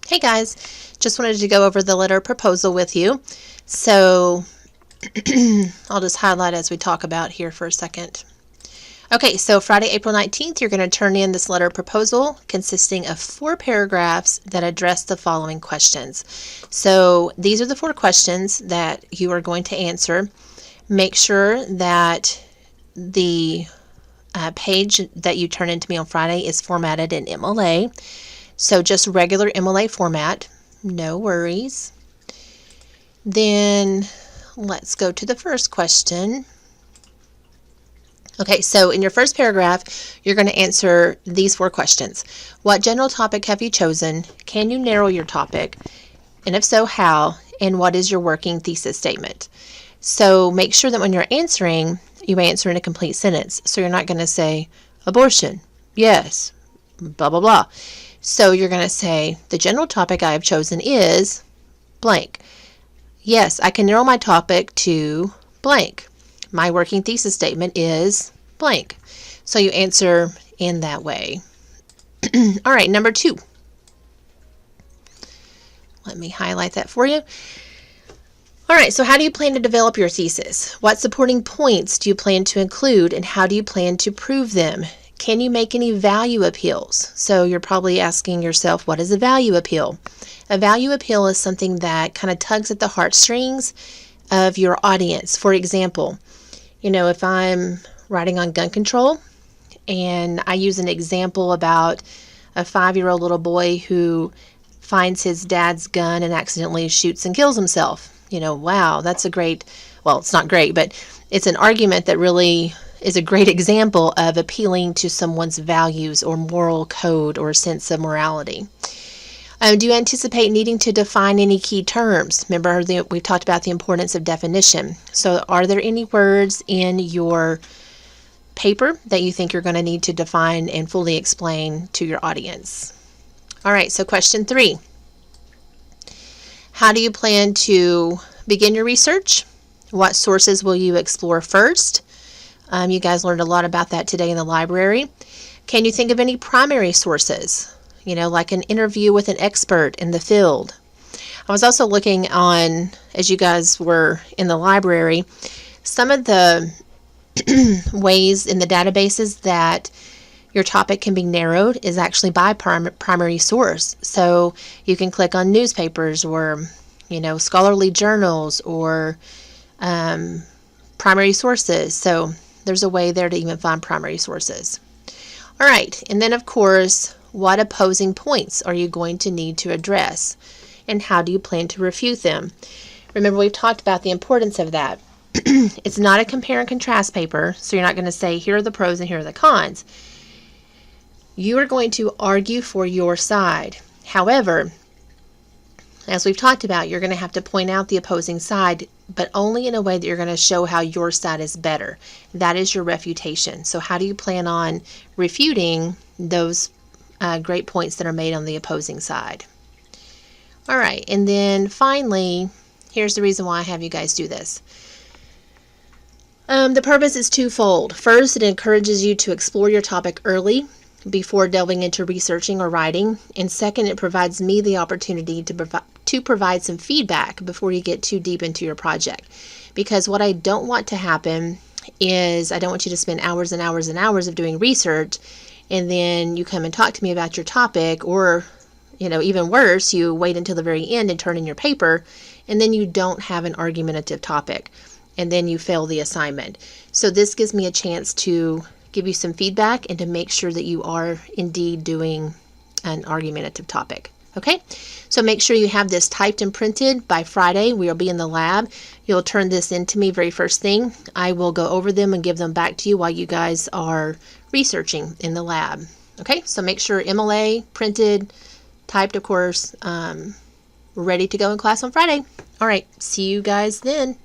Hey guys, just wanted to go over the letter proposal with you. So I'll just highlight as we talk about here for a second. Okay, so Friday, April 19th, you're going to turn in this letter proposal consisting of 4 paragraphs that address the following questions. So these are the 4 questions that you are going to answer. Make sure that the page that you turn into me on Friday is formatted in MLA. So just regular MLA format, no worries. Then let's go to the first question. Okay, so in your first paragraph, you're going to answer these 4 questions. What general topic have you chosen? Can you narrow your topic? And if so, how? And what is your working thesis statement? So make sure that when you're answering, you answer in a complete sentence. So you're not going to say, abortion, yes, blah, blah, blah. So you're going to say, the general topic I have chosen is blank. Yes, I can narrow my topic to blank. My working thesis statement is blank. So you answer in that way. All right, number 2. Let me highlight that for you. All right, so how do you plan to develop your thesis? What supporting points do you plan to include, and how do you plan to prove them? Can you make any value appeals? So you're probably asking yourself, what is a value appeal? A value appeal is something that kind of tugs at the heartstrings of your audience. For example, if I'm writing on gun control and I use an example about a 5-year-old little boy who finds his dad's gun and accidentally shoots and kills himself. Wow, that's a great, well, it's not great, but it's an argument that really is a great example of appealing to someone's values or moral code or sense of morality. Do you anticipate needing to define any key terms? Remember, we talked about the importance of definition. So are there any words in your paper that you think you're going to need to define and fully explain to your audience? All right, so question 3. How do you plan to begin your research? What sources will you explore first? You guys learned a lot about that today in the library. Can you think of any primary sources? Like an interview with an expert in the field. I was also looking on, as you guys were in the library, some of the ways in the databases that your topic can be narrowed is actually by primary source. So you can click on newspapers or, scholarly journals or primary sources. So there's a way there to even find primary sources. All right, and then of course, what opposing points are you going to need to address? And how do you plan to refute them? Remember, we've talked about the importance of that. It's not a compare and contrast paper, so you're not going to say, here are the pros and here are the cons. You are going to argue for your side. However, as we've talked about, you're going to have to point out the opposing side, but only in a way that you're going to show how your side is better. That is your refutation. So how do you plan on refuting those great points that are made on the opposing side? All right, and then finally, here's the reason why I have you guys do this. The purpose is twofold. First, it encourages you to explore your topic early before delving into researching or writing. And second, it provides me the opportunity to provide some feedback before you get too deep into your project. Because what I don't want to happen is I don't want you to spend hours and hours and hours of doing research and then you come and talk to me about your topic, or, even worse, you wait until the very end and turn in your paper, and then you don't have an argumentative topic, and then you fail the assignment. So this gives me a chance to give you some feedback and to make sure that you are indeed doing an argumentative topic. Okay, so make sure you have this typed and printed by Friday. We'll be in the lab. You'll turn this in to me very first thing. I will go over them and give them back to you while you guys are researching in the lab. Okay, so make sure MLA, printed, typed, of course, ready to go in class on Friday. All right, see you guys then.